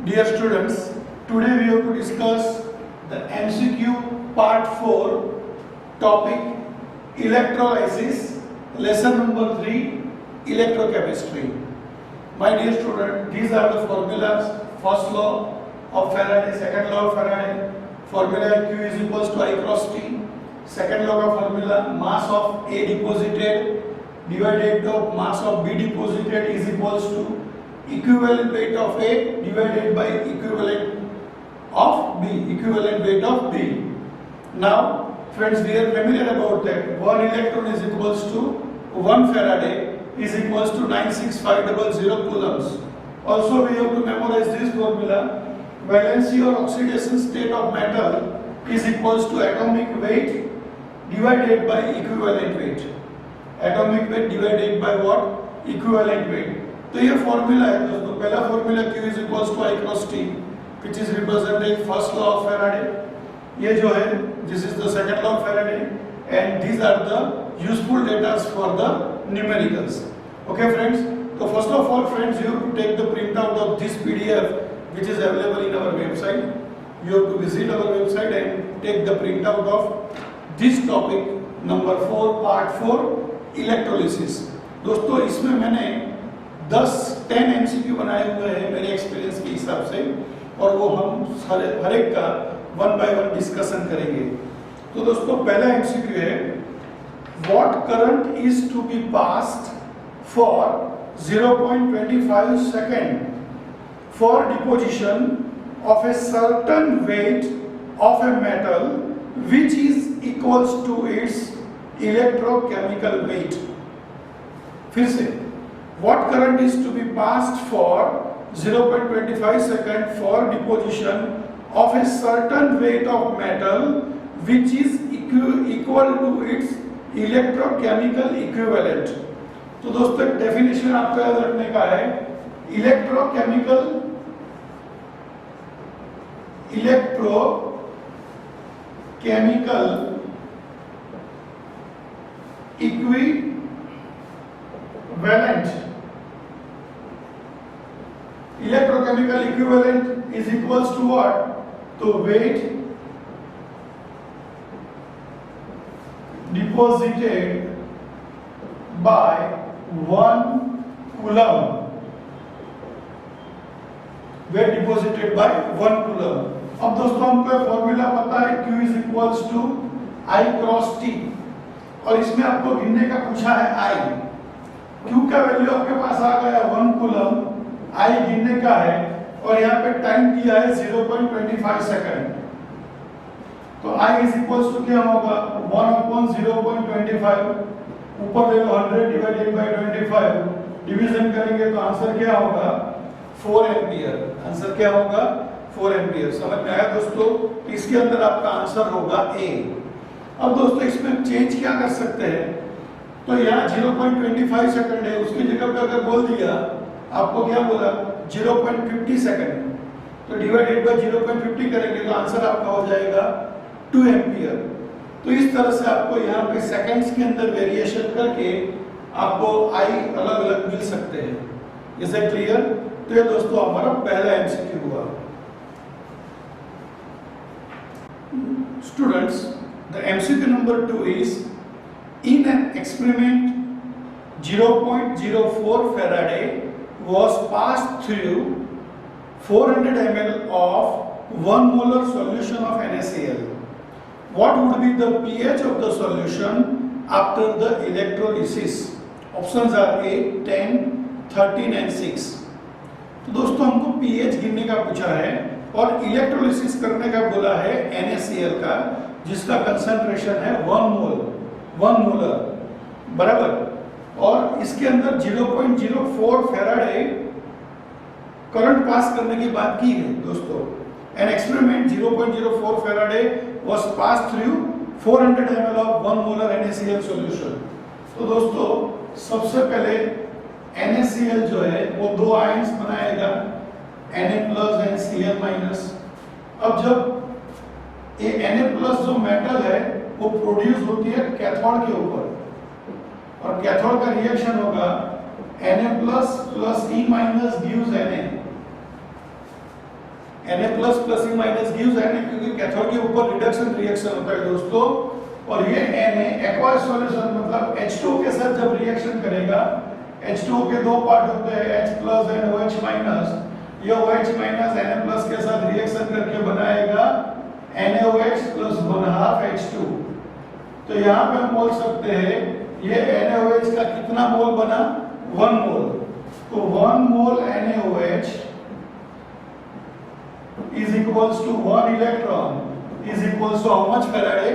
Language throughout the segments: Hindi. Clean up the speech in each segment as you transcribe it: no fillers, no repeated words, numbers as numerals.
Dear students, today we have to discuss the MCQ part 4 topic electrolysis, lesson number 3 electrochemistry. My dear student, these are the formulas. First law of Faraday, second law of Faraday, formula Q is equals to I cross T. Second law of formula, mass of A deposited divided by mass of B deposited is equals to equivalent weight of A divided by equivalent of B, equivalent weight of B. Now, friends, we are familiar about that. 1 electron is equals to 1 Faraday is equals to 96500 coulombs. Also, we have to memorize this formula. Valency or oxidation state of metal is equals to atomic weight divided by equivalent weight. Atomic weight divided by what? Equivalent weight. तो ये फॉर्मूला है दोस्तों. पहला formula Q is equals to I cross T, which is represented first law of Faraday. ये जो है, this is the second law of Faraday, and these are the useful data for the numericals. Okay, friends. So first of all, friends, you have to take the printout of this PDF, which is available in our website. You have to visit our website and take the printout of this topic number 4, part 4, electrolysis. दोस्तों, इसमें मैंने 10 MCQ बनाए हुए हैं मेरे एक्सपीरियंस के हिसाब से, और वो हम हर एक का वन बाय वन डिस्कशन करेंगे. तो दोस्तों, पहला MCQ है, what current is to be passed for 0.25 second for deposition of a certain weight of a metal which is equals to its electrochemical weight. फिर से, what current is to be passed for 0.25 second for deposition of a certain weight of metal which is equal to its electrochemical equivalent. तो दोस्तों, डेफिनेशन आपको याद रखने का है. Electrochemical equivalent is equals to what? To weight deposited by 1 coulomb. Weight deposited by 1 coulomb. अब दोस्तों, हमको फॉर्मूला पता है Q is equals to I cross T, और इसमें आपको गिनने का पूछा है I. Q का वैल्यू आपके पास आ गया 1 coulomb, I गिनने का है, और यहाँ पे टाइम दिया है 0.25 सेकंड. तो I इज इक्वल्स टू क्या होगा? 1/0.25, ऊपर ले लो 100 डिवाइडेड बाय 25, डिवीजन करेंगे तो आंसर क्या होगा? 4 एम्पियर. आंसर क्या होगा? 4 एम्पियर. समझ में आया दोस्तों? इसके अंदर आपका आंसर होगा A. अब दोस्तों, इसमें चेंज क्या कर सकते हैं? तो यहाँ 0.25 सेकंड है, उसकी जगह पे अगर बोल दिया, आपको क्या बोला? 0.50 सेकंड, तो डिवाइडेड बाय 0.50 करेंगे तो आंसर आपका हो जाएगा 2 एम्पियर. तो इस तरह से आपको यहाँ पे सेकंड्स के अंदर वेरिएशन करके आपको आई अलग अलग मिल सकते हैं. Is it clear? तो ये दोस्तों हमारा पहला एमसीक्यू हुआ. Students, the MCQ number 2 is, in an experiment 0.04 Faraday was passed through 400 ml of 1 molar solution of NaCl. What would be the pH of the solution after the electrolysis? Options are A, 10, 13 and 6. तो दोस्तों, हमको pH गिनने का पूछा है और इलेक्ट्रोलिसिस करने का बोला है NaCl का, जिसका कंसंट्रेशन है 1 मोलर, बराबर. और इसके अंदर 0.04 Faraday करंट पास करने की बात की है दोस्तों. An experiment 0.04 Faraday was passed through 400 ml of 1 molar NaCl solution. तो दोस्तों, सबसे पहले NaCl जो है वो 2 आयंस बनाएगा, Na+ and Cl-. अब जब ये Na+ जो मेटल है वो प्रोड्यूस होती है कैथोड के ऊपर, और कैथोड का रिएक्शन होगा Na+ + E- gives Na. Na plus plus E minus gives Na, क्योंकि कैथोड के ऊपर रिडक्शन रिएक्शन होता है दोस्तों, और ये Na एक्वायस सॉल्यूशन मतलब H2O के साथ जब रिएक्शन करेगा, H2O के दो पार्ट होते हैं H plus and OH minus, ये OH माइनस Na प्लस के साथ रिएक्शन करके बनाएगा NaOH प्लस 1/2 H2। तो यहाँ पे हम बोल सकते हैं ये NaOH का कितना मोल बना, 1 मोल। तो 1 मोल NaOH is equals to 1 electron is equals to how much Faraday,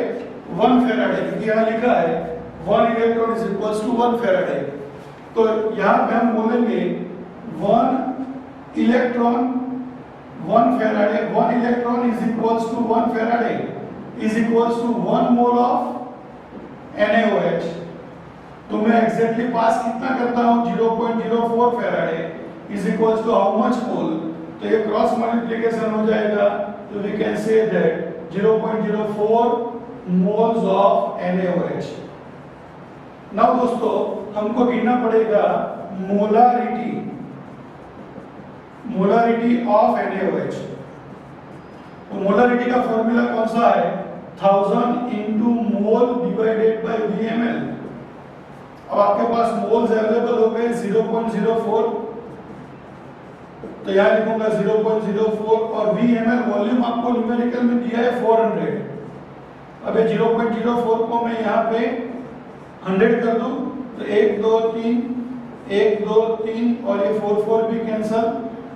1 Faraday, क्योंकि यहाँ लिखा है 1 electron is equals to 1 Faraday। तो यहाँ पे हम बोलेंगे 1 electron 1 Faraday, 1 electron is equals to 1 Faraday is equals to 1 mole of NaOH। तो मैं एग्जैक्टली पास कितना करता हूँ, 0.04 Faraday is equals to how much mole। तो ये क्रॉस मल्टीप्लिकेशन हो जाएगा, तो we can say that 0.04 moles of NaOH। Now दोस्तों हमको गिनना पड़ेगा मोलारिटी ऑफ NaOH। तो मोलारिटी का फॉर्मूला कौन सा है, 1000 into mole divided by VmL। अब आपके पास मोल्स अवेलेबल हो गए 0.04, तो यहाँ लिखूंगा 0.04 और VmL वॉल्यूम आपको न्यूमेरिकल में दिया है 400। अब ये 0.04 को मैं यहाँ पे 100 कर दूं, तो 1 2 3 1 2 3 और ये 4 4 भी कैंसल,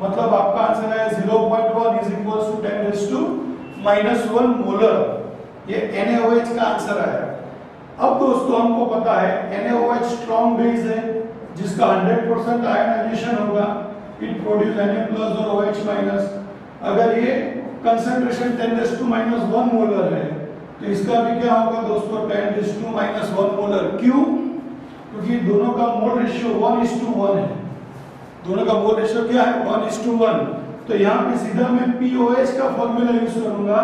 मतलब आपका आंसर है 0.1 is equals to 10 raised to -1 molar. ये NaOH का आंसर आया। अब दोस्तों हमको पता है NaOH स्ट्रॉन्ग बेस है जिसका 100% आयनाइजेशन होगा, इट प्रोड्यूस Na प्लस और OH माइनस। अगर ये कंसंट्रेशन 10⁻⁻1 मोलर है तो इसका भी क्या होगा दोस्तों, 10⁻⁻1 मोलर। क्यों? क्योंकि दोनों का मोल रेशियो 1:1 है। दोनों का मोल रेशियो क्या है, 1:1। तो यहाँ पे सीधा मैं POH का फॉर्मूला यूज करूंगा,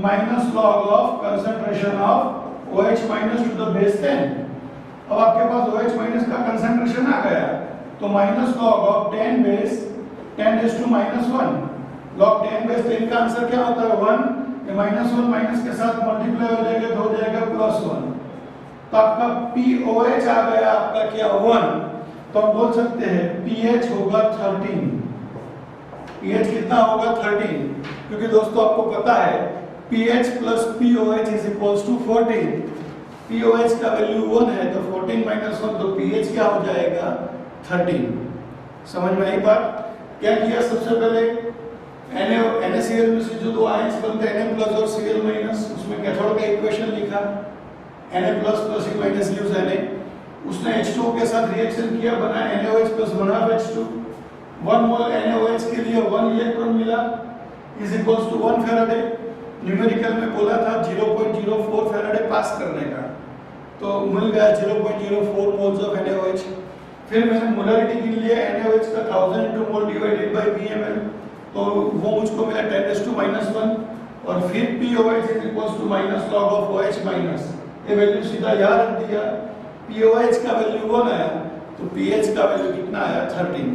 minus log of concentration of OH minus two the base 10। अब आपके पास OH माइनस का कंसंट्रेशन आ गया, तो minus log of 10 base 10⁻⁻1। Log 10 base 10 का आंसर क्या होता है, 1। ये -1 माइनस के साथ मल्टीप्लाई हो जाएगा तो हो जाएगा +1। तो आपका POH आ गया आपका क्या, 1। तो हम बोल सकते हैं pH होगा 13। pH कितना होगा, 13, क्योंकि दोस्तों आपको पता है pH plus POH is equals to 14। POH का वैल्यू 1 है तो 14 - 1, तो pH क्या हो जाएगा, 13। समझ में आई बात? क्या किया, सबसे पहले NaCl में से जो दो आयंस बनते हैं Na प्लस और Cl माइनस, उसमें कैथोड का इक्वेशन लिखा, Na plus plus E minus gives Na। उसने H2O के साथ रिएक्शन किया, बना NaOH प्लस 1/2 H2। 1 मोल NaOH के लिए 1 इलेक्ट्रॉन मिला is equals to 1 Faraday। Numerical में बोला था 0.04 Faraday पास करने का, तो मिल गया 0.04 मोल्स ऑफ NaOH। फिर मैंने मोलारिटी के लिए NaOH का 1000 into mole divided by VmL, तो वो मुझको मिला 10⁻⁻1। और फिर POH is equals to minus log of OH minus, ये वैल्यू सीधा यहाँ रख दिया। POH का वैल्यू 1 आया, तो pH का वैल्यू कितना आया, 13।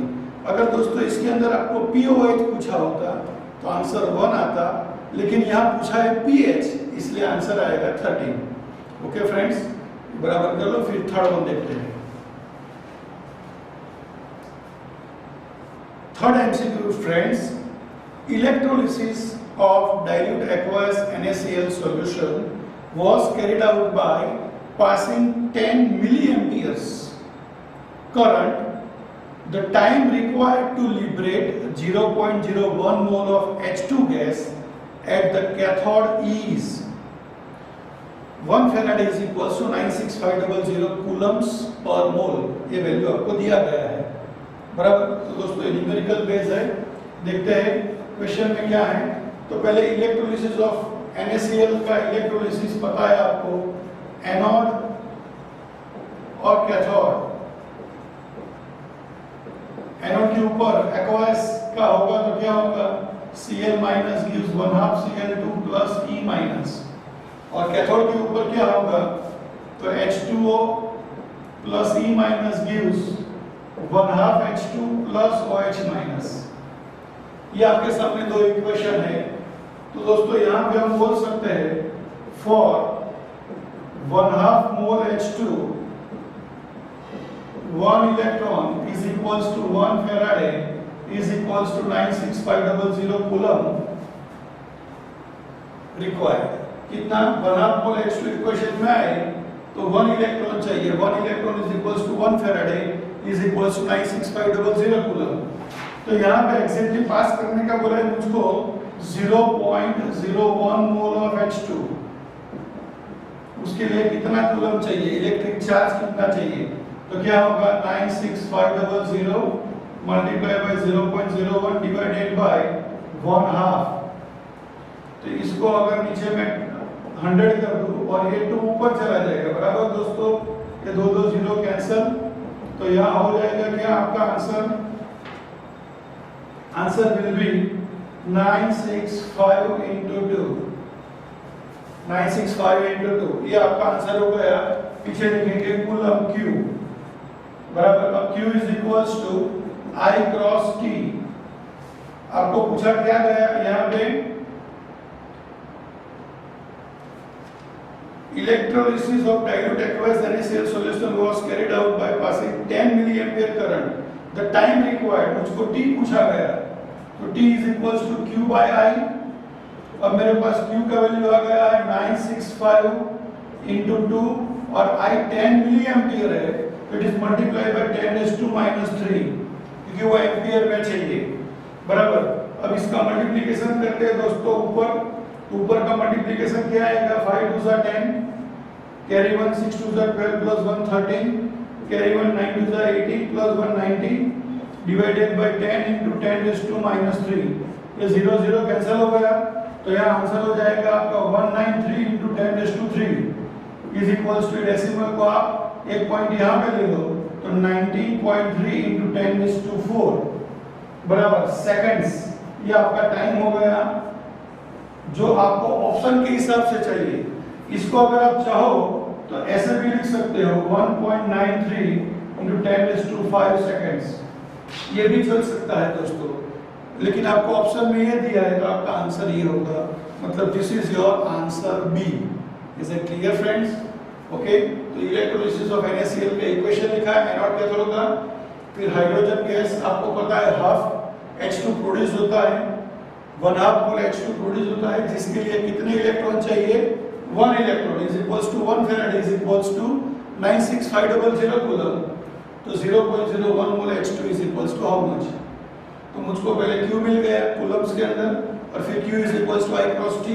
अगर दोस्तों इसके अंदर आपको POH पूछा होता तो आंसर 1 आता, लेकिन यहाँ पूछा है pH, इसलिए आंसर आएगा 13। ओके फ्रेंड्स, बराबर कर लो। फिर थर्ड वन देखते हैं। Third MCQ friends, electrolysis of dilute aqueous NaCl solution was carried out by passing 10 milliamperes current. The time required to liberate 0.01 mole of H2 gas at the cathode is 1 Faraday is equals to 96500 coulombs per mole। ये वैल्यू आपको दिया गया है, बराबर। तो दोस्तों न्यूमेरिकल बेस है, देखते हैं क्वेश्चन में क्या है। तो पहले इलेक्ट्रोलिसिस ऑफ NaCl का इलेक्ट्रोलिसिस पता है आपको, एनोड और कैथोड। एनोड के ऊपर एक्वायस का होगा तो क्या होगा, Cl minus gives 1/2 Cl2 plus E minus, और कैथोड के ऊपर क्या होगा, तो H2O plus E minus gives 1/2 H2 plus OH minus. ये आपके सामने दो इक्वेशन है। तो दोस्तों यहाँ पे हम बोल सकते हैं for 1/2 mole H2 1 electron is equals to 1 Faraday is equals to 96500 coulomb required। कितना 1/2 मोल H2 इक्वेशन में आए तो 1 इलेक्ट्रॉन चाहिए। 1 electron is equals to 1 faraday is equals to 96500 coulomb. तो यहाँ पे एग्जैक्टली पास करने का बोला है मुझको 0.01 मोल ऑफ H2। उसके लिए कितना कूलम चाहिए, इलेक्ट्रिक चार्ज कितना चाहिए, तो क्या होगा 96500 मल्टीप्लाई बाय 0.01 डिवाइडेड बाय 1/2। तो इसको अगर नीचे में 100 कर दूं और ये 2 ऊपर चला जाएगा, बराबर दोस्तों, ये दो दो जीरो कैंसिल। तो यहाँ हो जाएगा क्या आपका answer will be 965 into 2 965 into 2। ये आपका आंसर हो गया। पीछे लिखेंगे कूलम Q बराबर, अब Q is equals to I cross T। आपको पूछा क्या गया यहाँ पे, electrolysis of dilute aqueous NaCl solution was carried out by passing 10 milliampere current। The time required, मुझको T पूछा गया, तो T is equals to Q by I। अब मेरे पास Q का वैल्यू आ गया है 965 into 2 और I 10 मिलीएम्पियर है, तो इट इज मल्टीप्लाई बाय 10⁻⁻³ क्योंकि वो एम्पियर में चाहिए, बराबर। अब इसका मल्टीप्लिकेशन करते हैं दोस्तों, ऊपर का मल्टीप्लिकेशन क्या आएगा, 5 2 * 10, carry 1 6 2 * 12 plus 1 13, carry 1 9 2 * 18 plus 1 19 divided by 10 into 10⁻³ ये 0 0 कैंसिल हो गया। तो यहाँ आंसर हो जाएगा आपका 193 into 10⁻³ is equals to, decimal को आप एक पॉइंट यहाँ पे ले लो तो 19.3 into 10⁻⁴ बराबर सेकंड्स। ये आपका टाइम हो गया जो आपको ऑप्शन के हिसाब से चाहिए। इसको अगर आप चाहो तो ऐसे भी लिख सकते हो 1.93 into 10⁵ सेकंड्स, ये भी चल सकता है दोस्तों, लेकिन आपको ऑप्शन में ये दिया है तो आपका आंसर ये होगा, मतलब this is your answer B. Is it clear friends? Okay, तो इलेक्ट्रोलिसिस ऑफ NaCl का इक्वेशन लिखा है, एनोड कैथोड का। फिर हाइड्रोजन गैस आपको पता है हाफ H2 प्रोड्यूस होता है, 1/2 मोल H2 प्रोड्यूस होता है, जिसके लिए कितने इलेक्ट्रॉन चाहिए, 1 electron is equals to 1 faraday is equals to 96500 coulomb. तो 0.01 mole H2 is equals to how much, तो मुझको पहले Q मिल गया कूलम्स के अंदर, और फिर Q is equals to I cross T,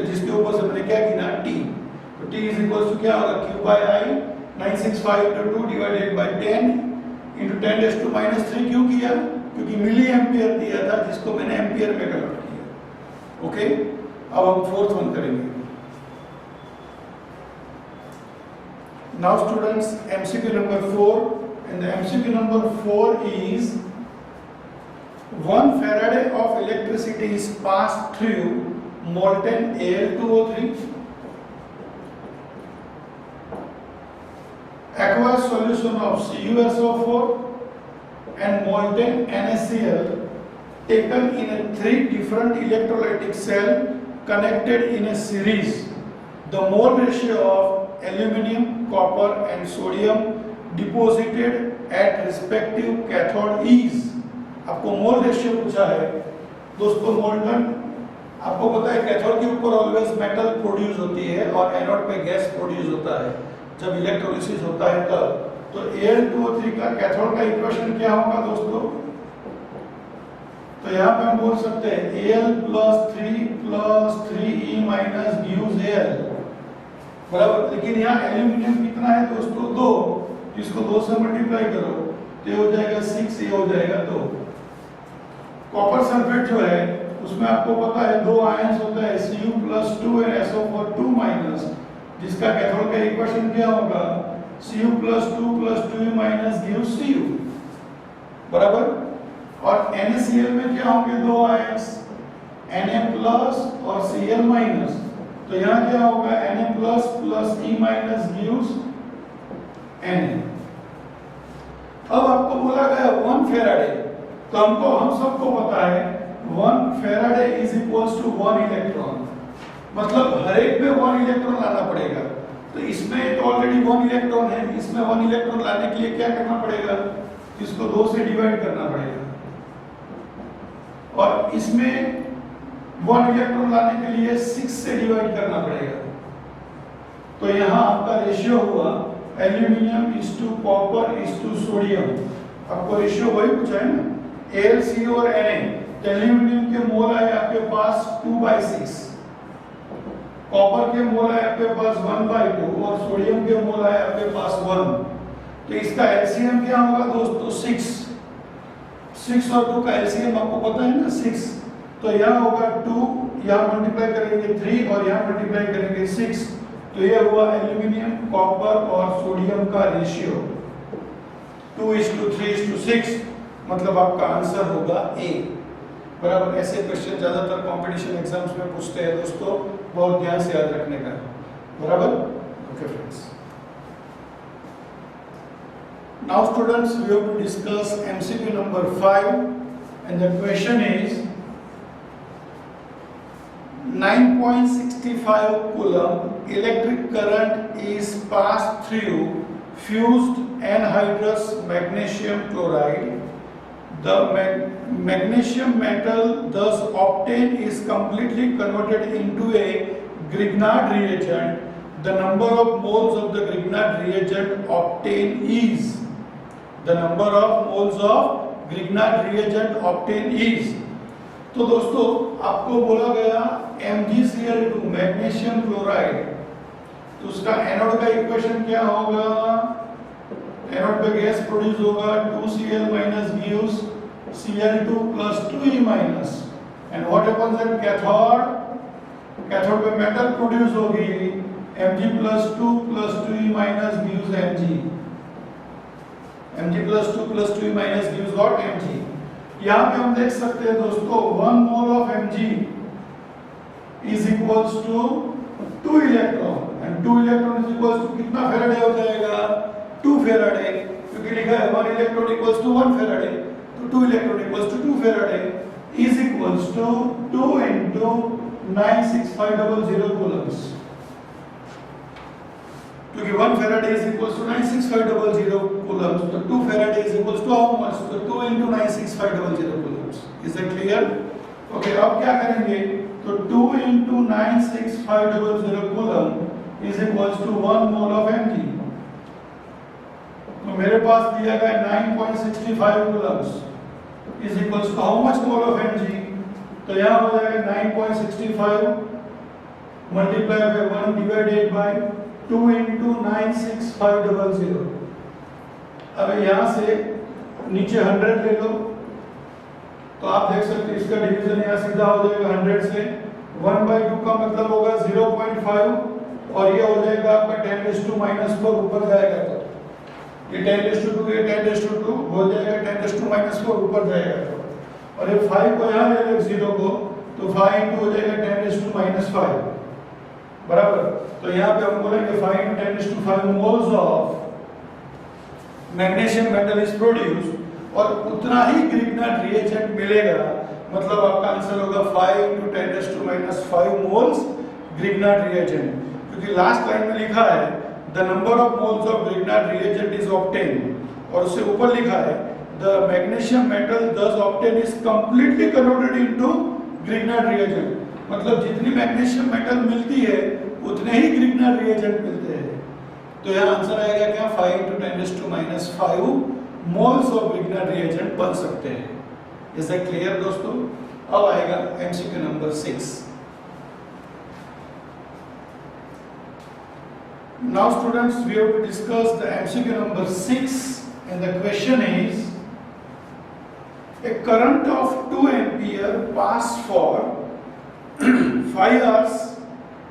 जिसके ऊपर से मैंने क्या गिना T। तो T इज इक्वल्स टू क्या होगा, Q by I 965 into 2 divided by 10 into 10⁻⁻³ क्यों किया, क्योंकि मिली एम्पियर दिया था जिसको मैंने एम्पियर में कन्वर्ट किया। ओके, अब हम फोर्थ वन करेंगे। Now students, MCQ number 4, and the MCQ number 4 is 1 Farad of electricity is passed through molten Al2O3, aqueous solution of CuSO4 and molten NaCl taken in a 3 different electrolytic cell connected in a series. The mole ratio of aluminum, copper and sodium deposited at respective cathode is। आपको मोल रेशियो पूछा है दोस्तों। मोल्टन, आपको पता है कैथोड के ऊपर ऑलवेज मेटल प्रोड्यूस होती है और एनोड पे गैस प्रोड्यूस होता है जब इलेक्ट्रोलिसिस होता है तब। तो Al2O3 का कैथोड का इक्वेशन क्या होगा दोस्तों, तो यहाँ पे हम बोल सकते हैं Al + 3e - gives Al बराबर। लेकिन यहाँ एल्यूमिनियम कितना है दोस्तों, 2, इसको 2 से मल्टीप्लाई करो तो ये हो जाएगा 6, ये हो जाएगा 2। कॉपर सल्फेट जो है उसमें आपको पता है 2 आयंस होता है Cu + 2 और SO4 2-, जिसका कैथोड का इक्वेशन क्या होगा, Cu + 2 + 2e - gives Cu बराबर। और NaCl में क्या होंगे 2 आयंस Na+ और Cl-, तो यहाँ क्या होगा Na+ + E- gives Na। अब आपको बोला गया 1 फैराडे, तो हम सबको पता है 1 faraday is equals to 1 electron, मतलब हर एक पे 1 इलेक्ट्रॉन लाना पड़ेगा। तो इसमें तो ऑलरेडी 1 इलेक्ट्रॉन है, इसमें 1 इलेक्ट्रॉन लाने के लिए क्या करना पड़ेगा, इसको 2 से डिवाइड करना पड़ेगा, और इसमें 1 इलेक्ट्रॉन लाने के लिए 6 से डिवाइड करना पड़ेगा। तो यहाँ आपका रेशियो हुआ aluminium is to copper is to sodium, आपको रेशियो वही पूछा है ना, Al, Co और Na। एल्यूमिनियम के मोल आए आपके पास 2/6, कॉपर के मोल आए आपके पास 1/2 और सोडियम के मोल आए आपके पास 1। तो इसका एलसीएम क्या होगा दोस्तों, 6 और 2 का एलसीएम आपको पता है ना 6। तो यहाँ होगा 2, यहाँ मल्टीप्लाई करेंगे 3 और यहाँ मल्टीप्लाई करेंगे 6। तो ये हुआ एल्यूमिनियम, कॉपर और सोडियम का रेशियो 2:3:6, मतलब आपका आंसर होगा ए। बराबर, ऐसे क्वेश्चन ज्यादातर कंपटीशन एग्जाम्स में पूछते हैं दोस्तों, बहुत ध्यान से याद रखने का। बराबर, okay friends. Now students we have to discuss MCQ number 5 and the question is 9.65 coulomb electric current is passed through fused anhydrous magnesium chloride. The magnesium metal thus obtained is completely converted into a Grignard reagent. The number of moles of the Grignard reagent obtained is, the number of moles of Grignard reagent obtained is। तो दोस्तों आपको बोला गया MgCl2 मैग्नीशियम क्लोराइड, तो उसका एनोड का इक्वेशन क्या होगा, एनोड पे गैस प्रोड्यूस होगा 2Cl gives Cl2 plus 2E minus, and what happens at cathode, cathode पे मेटल प्रोड्यूस होगी Mg plus 2 plus 2E minus gives Mg, Mg plus 2 plus 2E minus gives what, Mg। यहाँ पे हम देख सकते हैं दोस्तों 1 mole of Mg is equals to 2 electron, and 2 electron is equals to कितना फेराडे हो जाएगा, 2 फेराडे, क्योंकि लिखा है 1 इलेक्ट्रॉन equals to 1 फेराडे, तो 2 electron equals to 2 Faraday is equals to 2 into 96500 coulombs, क्योंकि 1 Faraday is equals to 96500 coulombs, तो 2 Faraday is equals to how much, तो 2 into 96500 coulombs। Is that clear? Okay, अब क्या करेंगे, तो 2 into 96500 coulomb is equals to 1 mole of Mg। तो मेरे पास दिया गया 9.65 coulombs is equals to how much mole of Mg, तो यहाँ हो जाएगा 9.65 multiplied by 1 divided by 2 into 96500। अब यहाँ से नीचे 100 ले लो, तो आप देख सकते हैं इसका डिवीजन यहाँ सीधा हो जाएगा 100 से, 1/2 का मतलब होगा 0.5 और ये हो जाएगा आपका 10⁻⁻4 ऊपर जाएगा, तो ये 10⁻2 ये 10⁻2 हो जाएगा 10⁻⁻4 ऊपर जाएगा, तो और ये 5 को यहाँ ले लो 0 को, तो 5 into हो जाएगा 10⁻5। बराबर, तो यहाँ पे हम बोलेंगे 5 into 10⁻5 moles of magnesium metal is produce, और उतना ही ग्रिग्नार्ड रिएजेंट मिलेगा, मतलब आपका आंसर होगा 5 into 10⁻5 moles ग्रिग्नार्ड रिएजेंट, क्योंकि लास्ट लाइन में लिखा है the number of moles of Grignard reagent is obtain, और उससे ऊपर लिखा है द मैग्नीशियम मेटल दस obtain is completely converted into Grignard reagent, मतलब जितनी मैग्नीशियम मेटल मिलती है उतने ही ग्रिग्नार्ड रिएजेंट मिलते हैं। तो यहाँ आंसर आएगा क्या, 5 into 10⁻5 moles of Grignard reagent बन सकते हैं। इज दैट क्लियर दोस्तों? अब आएगा MCQ number 6। Now students, we have to discuss the MCQ number 6, and the question is: a current of 2 ampere pass for 5 hours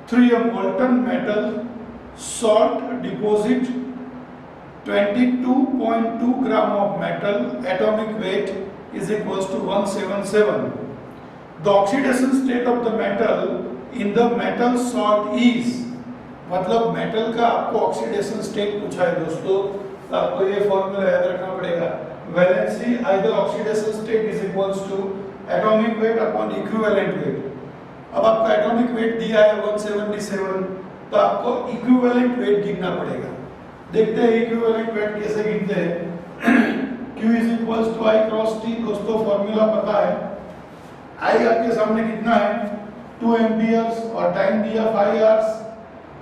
through a molten metal salt deposit 22.2 gram of metal, atomic weight is equals to 177. The oxidation state of the metal in the metal salt is, मतलब मेटल का आपको ऑक्सीडेशन स्टेट पूछा है दोस्तों, तो आपको ये फॉर्मूला याद रखना पड़ेगा, valency either oxidation state is equals to atomic weight upon equivalent weight. अब आपका एटॉमिक वेट दिया है 177, तो आपको इक्विवेलेंट वेट गिनना पड़ेगा। देखते हैं इक्विवेलेंट वेट कैसे गिनते हैं। Q is equals to I cross T. दोस्तों फॉर्मूला पता है, आई आपके सामने कितना है 2 एम्पियर्स और टाइम दिया 5 आवर्स,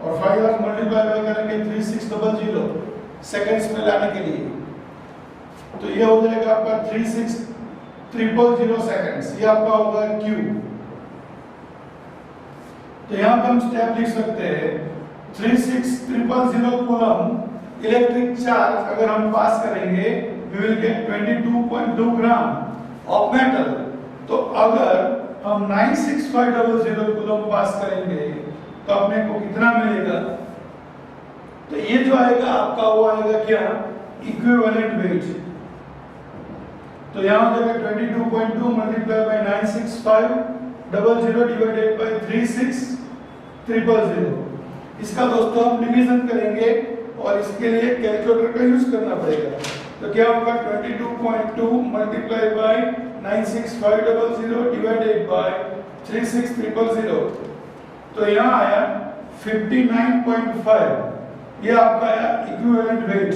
और 5 आवर्स मल्टीप्लाई करेंगे 3600 सेकंड्स में लाने के लिए, तो ये हो जाएगा आपका 36,000 सेकंड्स। ये आपका होगा Q। तो यहाँ पे हम स्टेप लिख सकते हैं 36,000 कूलम इलेक्ट्रिक चार्ज अगर हम पास करेंगे we will get 22.2 gram of metal. तो अगर हम 96500 कूलम पास करेंगे तो अपने को कितना मिलेगा? तो ये जो आएगा आपका वो आएगा क्या? Equivalent weight. तो यहाँ हो जाएगा 22.2 मल्टीप्लाई बाय 96500 डिवाइडेड बाय 36,000। इसका दोस्तों हम डिवीजन करेंगे और इसके लिए कैलकुलेटर का यूज करना पड़ेगा। तो क्या होगा 22.2 मल्टीप्लाई बाय 96500 डिवाइडेड बाय 36,000, तो यहाँ आया 59.5। ये आपका आया इक्विवेलेंट वेट।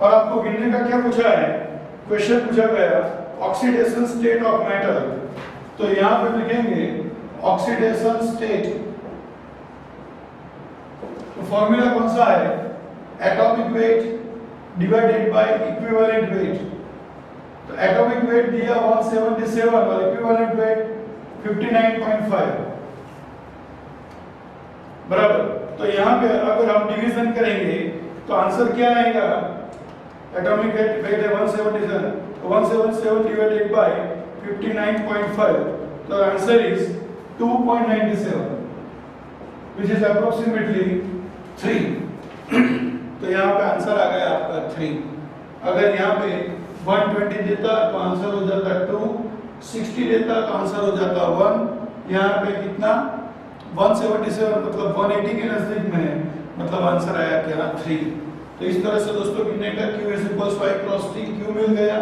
और आपको गिनने का क्या पूछा है? क्वेश्चन पूछा गया ऑक्सीडेशन स्टेट ऑफ मेटल। तो यहाँ पे लिखेंगे ऑक्सीडेशन स्टेट। तो फॉर्मूला कौन सा है? Atomic weight divided by equivalent weight. तो एटॉमिक वेट दिया 177 और इक्विवेलेंट वेट 59.5 बराबर। तो यहाँ पे अगर हम डिवीजन करेंगे तो आंसर क्या आएगा? एटॉमिक वेट है 177, तो 177 डिवाइडेड बाय 59.5, तो answer is 2.97 which is approximately 3। तो यहाँ पे आंसर आ गया आपका 3। अगर यहाँ पे 120 देता तो आंसर हो जाता 2, 60 देता तो आंसर हो जाता 1। यहाँ पे कितना 177 मतलब 180 के नजदीक में है, मतलब आंसर आया क्या 3। तो इस तरह से दोस्तों गिनने का Q is equals to I cross T। Q मिल गया,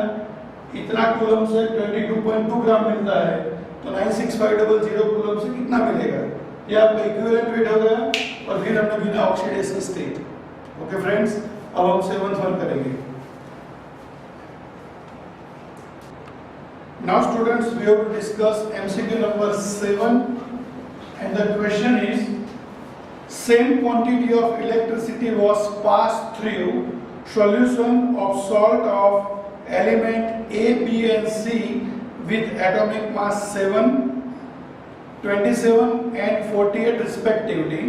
इतना कूलम से 22.2 ग्राम मिलता है, तो 96500 कूलम से कितना मिलेगा? ये आपका इक्विवेलेंट वेट हो गया। और फिर हमने गिना ऑक्सीडेशन स्टेट। ओके फ्रेंड्स, अब हम 7th वन करेंगे। Now students, we have to discuss MCQ number 7, and the question is same quantity of electricity was passed through solution of salt of element A, B and C with atomic mass 7, 27 and 48 respectively.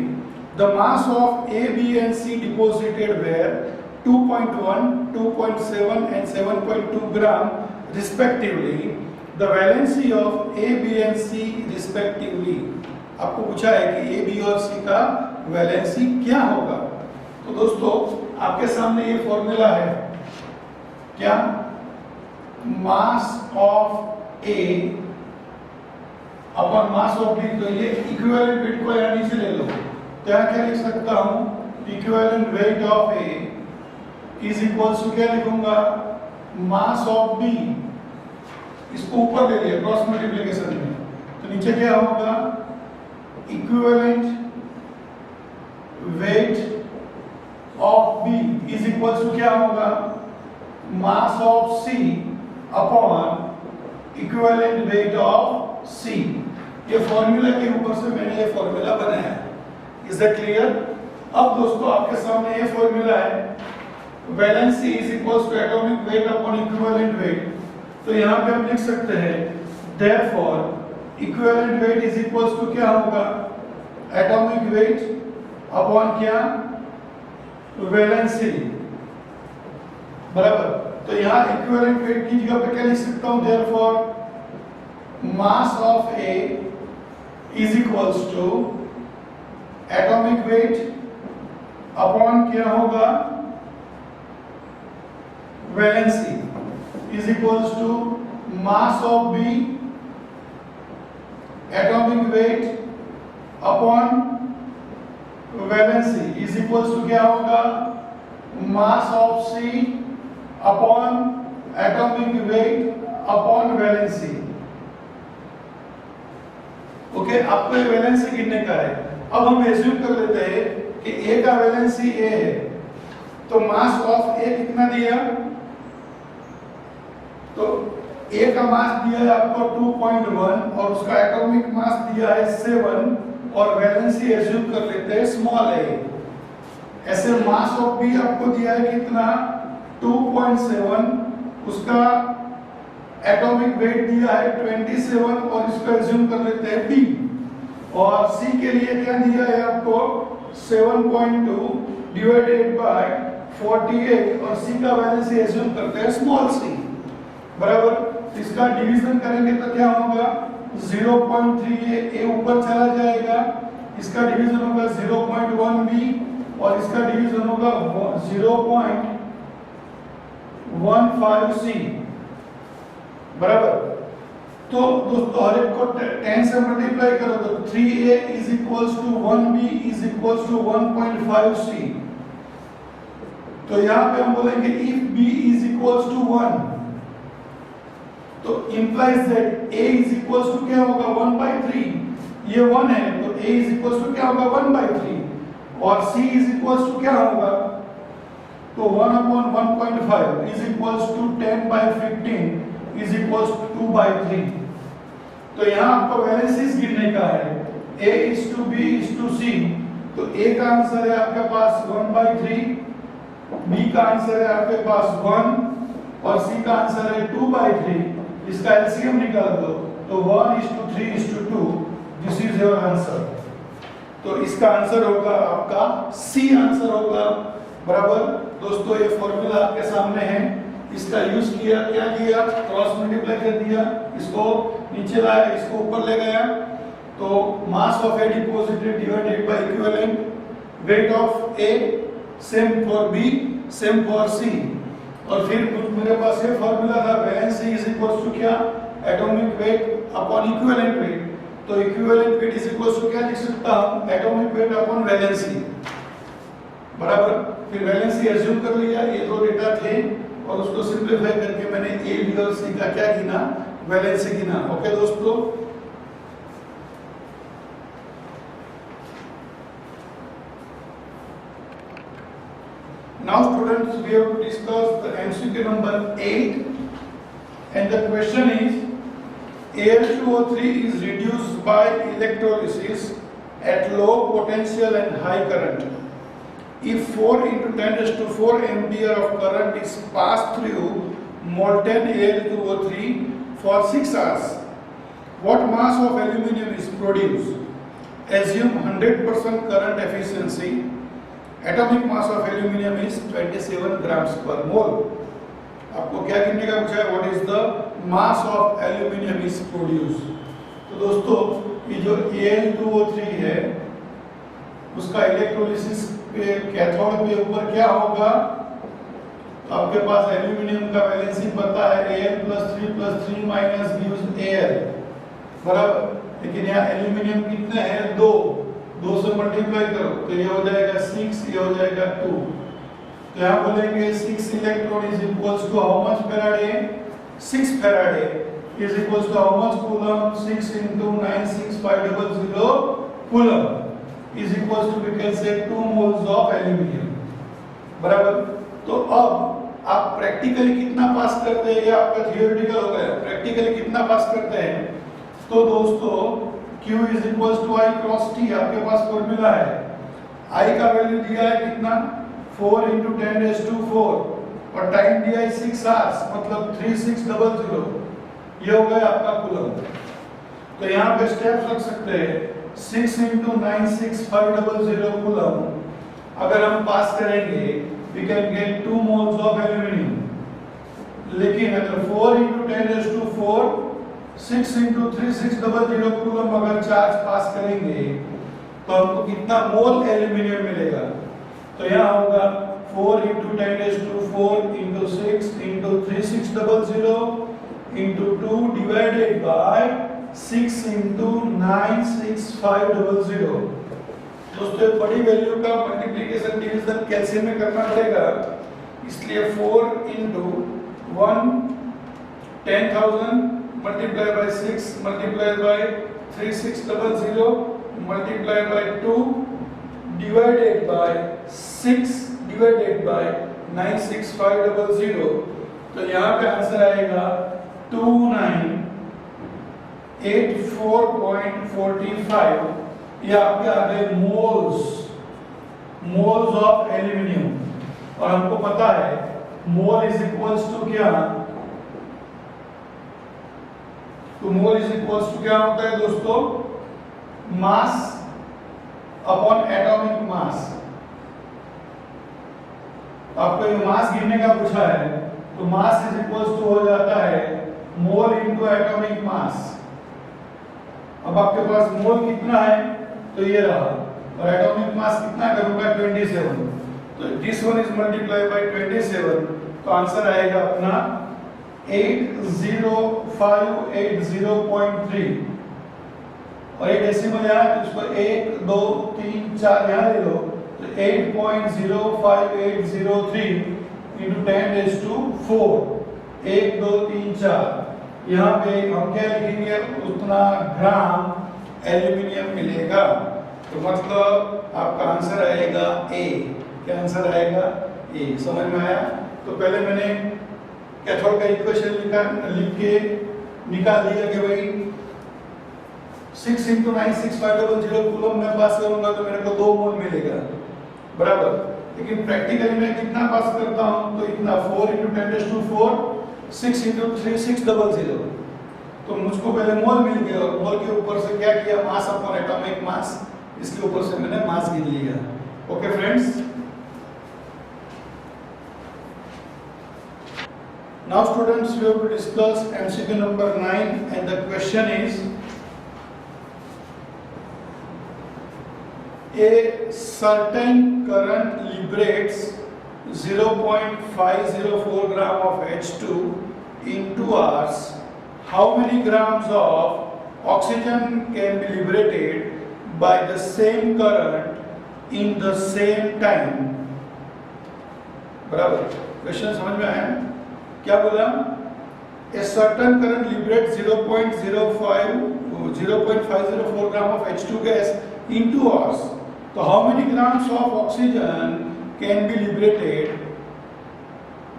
The mass of A, B and C deposited were 2.1, 2.7 and 7.2 gram respectively. The valency of A, B and C respectively. आपको पूछा है कि A, B और C का वैलेंसी क्या होगा। तो दोस्तों आपके सामने ये फॉर्मूला है, क्या? मास of A upon mass of B। तो ये इक्विवेलेंट वेट को यहाँ नीचे ले लो, तो यहाँ क्या लिख सकता हूँ? Equivalent weight of A is equals to क्या लिखूंगा? Mass of B। इसको ऊपर ले लिया क्रॉस मल्टीप्लिकेशन में, तो नीचे क्या होगा? Equivalent weight of B is equals to क्या होगा? Mass of C upon equivalent weight of C। ये फॉर्मूला के ऊपर से मैंने ये फॉर्मूला बनाया है। Is that clear? अब दोस्तों आपके सामने ये फॉर्मूला है, valency is equals to atomic weight upon equivalent weight. तो यहाँ पे हम लिख सकते हैं therefore equivalent weight is equals to क्या होगा? एटॉमिक वेट अपॉन क्या? वैलेंसी बराबर। तो यहाँ इक्विवेलेंट वेट की जगह पे क्या लिख सकता हूँ? Therefore mass of A is equals to atomic weight upon क्या होगा? Valency is equals to mass of B atomic weight upon valency is equals to क्या होगा? Mass of C upon atomic weight upon valency. Okay, आपको ये वैलेंसी गिनने का है। अब हम एज्यूम कर लेते हैं कि ए का वैलेंसी ए है, तो मास ऑफ ए कितना दिया? तो ए का मास दिया है आपको 2.1 और उसका एटॉमिक मास दिया है 7 और वैलेंसी एज्यूम कर लेते हैं स्मॉल ए। ऐसे मास ऑफ बी आपको दिया है कितना? 2.7, उसका एटॉमिक वेट दिया है 27 और इसको एज्यूम कर लेते हैं बी। और सी के लिए क्या दिया है आपको? 7.2 डिवाइडेड बाय 48 और सी का वैलेंसी एज्यूम करते हैं स्मॉल सी, बराबर। इसका डिवीजन करेंगे तो क्या होगा? 0.3, ये ऊपर चला जाएगा, इसका डिवीजन होगा 0.1 बी और इसका डिवीजन होगा 0.15 सी, बराबर। तो दोस्तों हर एक को 10 से मल्टीप्लाई करो तो 3a is equals to 1b is equals to 1.5c। तो यहाँ पे हम बोलेंगे if b is equals to 1, तो implies that a is equals to क्या होगा? 1/3। ये 1 है तो a इज इक्वल्स टू क्या होगा? 1/3 और c इज इक्वल्स टू क्या होगा? तो 1/1.5 is equals to 10/15 is equals to 2/3। तो यहाँ आपको वैलेंसीज गिनने का है, a is to b is to c। तो a का आंसर है आपके पास 1/3, b का आंसर है आपके पास 1 और c का आंसर है 2/3। इसका एलसीएम निकाल दो तो 1:3:2, दिस इज योर आंसर। तो इसका आंसर होगा आपका सी आंसर होगा, बराबर। दोस्तों ये फॉर्मूला आपके सामने है, इसका यूज किया, क्या किया? क्रॉस मल्टीप्लाई कर दिया, इसको नीचे लाया, इसको ऊपर ले गया, तो mass of A deposited divided by equivalent weight of A, same for B, same for C. और फिर मेरे पास ये फॉर्मूला था वैलेंसी इज इक्वल्स टू क्या? Atomic weight upon equivalent weight. तो equivalent weight is equals to क्या लिख सकता हूं? एटॉमिक वेट अपॉन वैलेंसी, बराबर। फिर वैलेंसी एज्यूम कर लिया, ये दो डेटा थे और उसको सिंपलीफाई करके मैंने ए, बी और सी का क्या गिना? वैलेंसी गिना। ओके दोस्तों, now students we have to discuss the MCQ number 8 and the question is Al2O3 is reduced by electrolysis at low potential and high current. If 4 into 10⁴ ampere of current is passed through molten Al2O3 for 6 hours, what mass of aluminum is produced? Assume 100% current efficiency. Atomic mass of aluminum is 27 grams per mole. आपको क्या गिनने का पूछा है? What is the mass of aluminum is produced? तो दोस्तों ये जो Al2O3 है उसका इलेक्ट्रोलिसिस पे कैथोड पे ऊपर क्या होगा? तो आपके पास एल्यूमिनियम का वैलेंसी पता है Al+3+3 माइनस गिव्स Al, बराबर। लेकिन यहाँ एल्यूमिनियम कितने हैं? 2 से मल्टीप्लाई करो तो ये हो जाएगा 6, ये हो जाएगा 2। तो यहाँ बोलेंगे 6 electron is equals to how much faraday? 6 faraday is equals to how much coulomb? 6 into 96500 coulomb is equals to we can say 2 moles of aluminium, बराबर। तो अब आप प्रैक्टिकली कितना पास करते हैं? ये आपका थियोरेटिकल हो गया, प्रैक्टिकली कितना पास करते हैं? तो दोस्तों Q is equals to I cross T, आपके पास फॉर्मूला है। I का वैल्यू दिया है कितना? 4 into 10⁴ और टाइम दिया है 6 hours, मतलब 3600। ये हो गया आपका कूलम। तो यहाँ पे स्टेप्स रख सकते हैं 6 into 96500 कूलम। अगर हम पास करेंगे we can get 2 moles of aluminum। लेकिन अगर 4 into 10⁴ 6 into 3600 कूलम अगर चार्ज पास करेंगे तो हमको कितना मोल एल्यूमिनियम मिलेगा? तो यहाँ होगा 4 into 10⁴ into 6 into 3600 into 2 divided by 6 into 96500। दोस्तों बड़ी वैल्यू का मल्टीप्लिकेशन डिवीजन कैल्शियम में करना पड़ेगा, इसलिए 4 into 10,000 multiplied by 6 multiplied by 3600 multiplied by 2 divided by 6 divided by 96500, तो यहाँ पे आंसर आएगा 2984.45। ये आपके आ गए मोल्स ऑफ एल्यूमिनियम। और हमको पता है मोल इज इक्वल्स टू क्या, तो मोल इज इक्वल्स टू क्या होता है दोस्तों, मास अपॉन एटॉमिक मास। आपको ये मास गिनने का पूछा है तो मास इज इक्वल्स टू हो जाता है मोल इनटू एटॉमिक मास। अब आपके पास मोल कितना है तो ये रहा, और एटॉमिक मास कितना करूंगा 27, तो this one is multiply by 27, तो आंसर आएगा अपना 80580.3। और एक डेसिमल यहाँ तो इसको 1 2 3 4 यहाँ ले लो, तो 8.05803 into 10⁴ 1 2 3 4। यहाँ पे हम क्या लिखेंगे, उतना ग्राम एल्यूमिनियम मिलेगा। तो मतलब आपका आंसर आएगा ए। क्या आंसर आएगा ए। समझ में आया? तो पहले मैंने कैथोड का इक्वेशन लिख के निकाल दिया कि भाई 6 × 96500 कूलम में पास करूंगा तो मेरे को 2 मोल मिलेगा, बराबर। लेकिन प्रैक्टिकली मैं कितना पास करता हूं तो इतना 4 × 10⁴ 6 × 3600। तो मुझको पहले मोल मिल गया और मोल के ऊपर से क्या किया, मास अपॉन एटॉमिक मास, इसके ऊपर से मैंने मास गिन लिया। Okay friends, now students we have to discuss MCQ number 9 and the question is a certain current liberates 0.504 gram of H2 in 2 hours. How many grams of oxygen can be liberated by the same current in the same time? बराबर। क्वेश्चन समझ में आया? क्या बोला? A certain current liberates 0.504 gram of H2 gas in 2 hours. So how many grams of oxygen can be liberated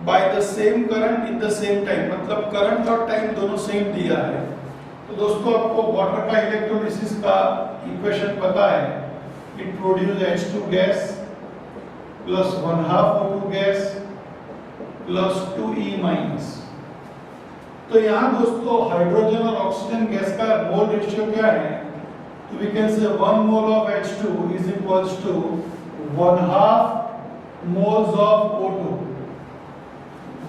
by the same current in the same time? मतलब करंट और टाइम दोनों सेम दिया है। तो दोस्तों आपको वाटर का इलेक्ट्रोलिसिस का इक्वेशन पता है। It produces H2 gas plus 1/2 O2 gas plus 2E minus। तो यहाँ दोस्तों हाइड्रोजन और ऑक्सीजन गैस का मोल रेशियो क्या है? तो we can say 1 mole of H2 is equals to 1/2 moles of O2।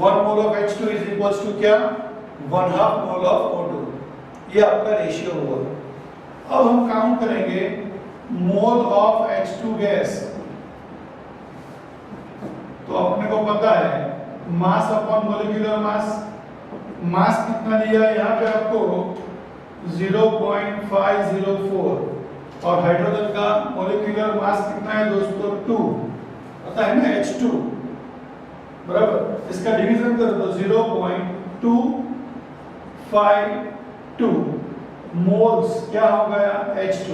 1 mole of H2 is equals to क्या? 1/2 mole of O2। ये आपका रेशियो हुआ। अब हम काउंट करेंगे मोल ऑफ H2 गैस। तो अपने को पता है मास अपॉन मोलिकुलर मास। मास कितना दिया है यहाँ पे आपको 0.504, और हाइड्रोजन का मोलिकुलर मास कितना है दोस्तों 2, पता है ना H2, बराबर। इसका डिवीजन कर दो 0.252 मोल्स क्या हो गया H2।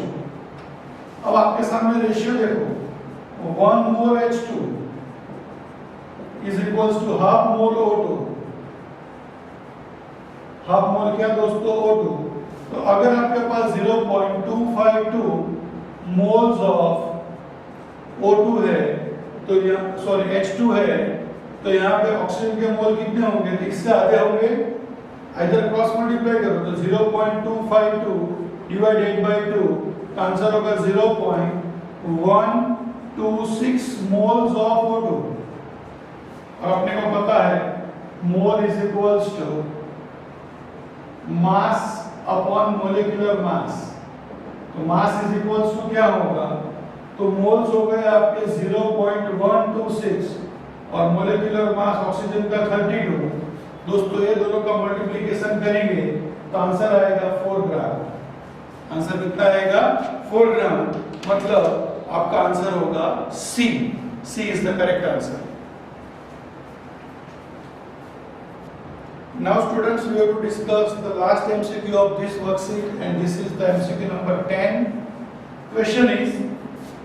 अब आपके सामने रेशियो देखो, 1 मोल H2 is equals to 1/2 mole O2। 1/2 मोल क्या दोस्तों O2। तो अगर आपके पास 0.252 मोल्स ऑफ O2 है तो यहाँ H2 है, तो यहाँ पे ऑक्सीजन के मोल कितने होंगे? तो इससे आधे होंगे, इधर क्रॉस मल्टीप्लाई करो तो 0.252 डिवाइडेड बाय 2, आंसर होगा 0.126 मोल्स ऑफ O2। और अपने को पता है mole is equals to mass upon molecular mass. तो मास इज इक्वल्स टू क्या होगा? तो मोल्स हो गए आपके 0.126 और मोलिकुलर मास ऑक्सीजन का 32। दोस्तों ये दोनों का मल्टीप्लिकेशन करेंगे तो आंसर आएगा 4 ग्राम। आंसर कितना आएगा? 4 ग्राम। मतलब आपका आंसर होगा C. C is the correct answer. Now students, we have to discuss the last MCQ of this worksheet, and this is the MCQ number 10. Question is,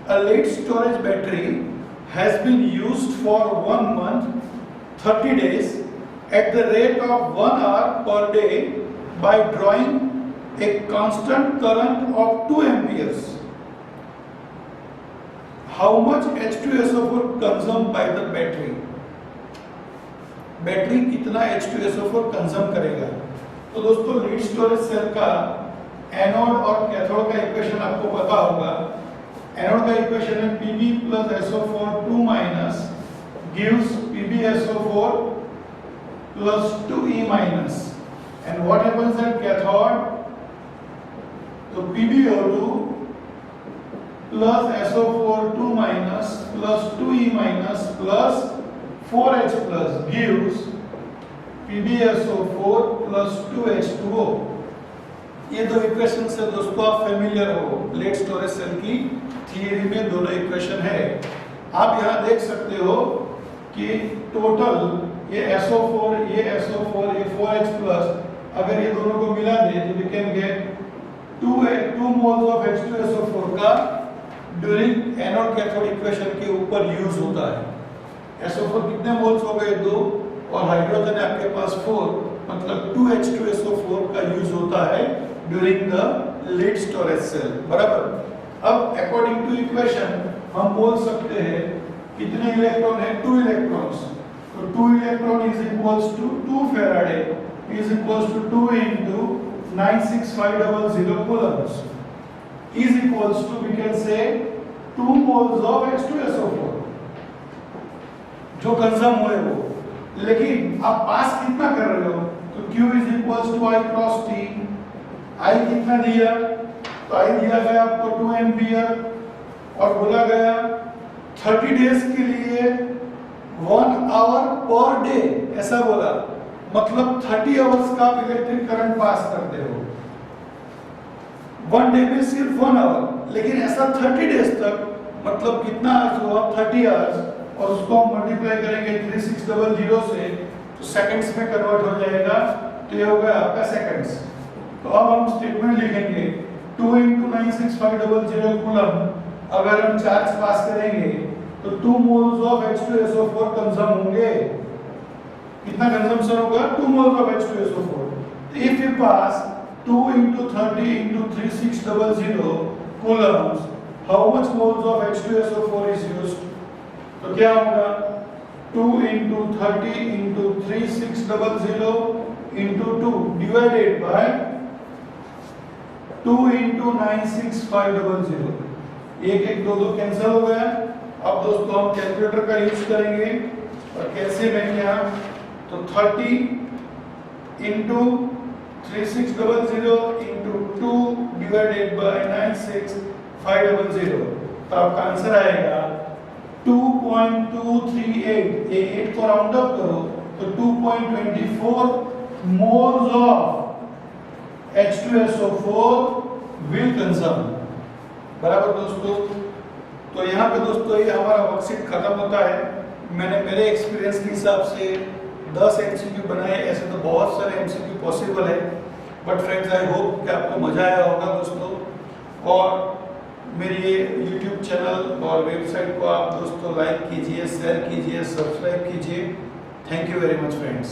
a lead storage battery has been used for 1 month, 30 days at the rate of 1 hour per day by drawing a constant current of 2 amperes. How much H2SO4 consumed by the battery? Battery कितना H2SO4 कंज्यूम करेगा? तो दोस्तों लीड स्टोरेज सेल का एनोड और कैथोड का इक्वेशन आपको पता होगा। एनोड का इक्वेशन है Pb plus SO4 2 minus gives PbSO4 plus 2E minus, and what happens at cathode? तो PbO2 plus SO4 2 minus plus 2E minus plus 4H plus gives PbSO4 plus 2H2O। ये दो इक्वेशन से दोस्तों आप फेमिलियर हो, लेट स्टोरेज सेल की थियरी में दोनों इक्वेशन है। आप यहाँ देख सकते हो कि टोटल ये SO4 ये 4H plus, अगर ये दोनों को मिला दे तो we can get 2 moles of H2SO4 का ड्यूरिंग एनोड कैथोड इक्वेशन के ऊपर यूज होता है। SO4 कितने मोल्स हो गए? 2, और हाइड्रोजन है आपके पास 4, मतलब 2H2SO4 का यूज होता है during the lead storage cell, बराबर। अब अकॉर्डिंग टू इक्वेशन हम बोल सकते हैं कितने इलेक्ट्रॉन है? 2 इलेक्ट्रॉन्स। तो 2 electron is equals to 2 faraday is equals to 2 into 96500 coulombs is equals to, we can say, 2 moles of H2SO4 जो कंज्यूम हुए वो। लेकिन आप पास कितना कर रहे हो? तो Q is equals to I cross T। I कितना दिया? तो I दिया गया आपको 2 एम्पियर और बोला गया 30 डेज के लिए 1 आवर पर डे, ऐसा बोला, मतलब 30 आवर्स का आप इलेक्ट्रिक करंट पास करते हो। 1 डे में सिर्फ 1 आवर, लेकिन ऐसा 30 डेज तक, मतलब कितना आवर्स हुआ? 30 आवर्स, और उसको हम मल्टीप्लाई करेंगे 3600 से तो सेकंड्स में कन्वर्ट हो जाएगा। तो ये हो गया आपका सेकंड्स। तो अब हम स्टेटमेंट लिखेंगे 2 into 96500 कूलम अगर हम चार्ज पास करेंगे तो 2 मोल्स ऑफ H2SO4 कंज्यूम होंगे। कितना कंजम्पशन होगा? 2 मोल्स ऑफ H2SO4। तो if you pass 2 into 30 into 3600 coulombs, how much moles of H2SO4 is used? तो क्या होगा? 2 into 30 into 3600 into 2 divided by 2 into 96500। एक एक दो दो कैंसिल हो गया। अब दोस्तों हम कैलकुलेटर का यूज करेंगे, और कैसे में क्या? तो 30 into 3600 into 2 divided by 96500, तो आपका आंसर आएगा 2.238। ये 8 को राउंड अप करो तो 2.24 moles of H2SO4 will consume, बराबर दोस्तों। तो यहाँ पे दोस्तों ये हमारा वर्कशीट खत्म होता है। मैंने मेरे एक्सपीरियंस के हिसाब से 10 MCQ बनाए, ऐसे तो बहुत सारे MCQ पॉसिबल है, बट फ्रेंड्स आई होप कि आपको मजा आया होगा दोस्तों। और मेरी ये YouTube चैनल और वेबसाइट को आप दोस्तों लाइक कीजिए, शेयर कीजिए, सब्सक्राइब कीजिए। Thank you very much friends.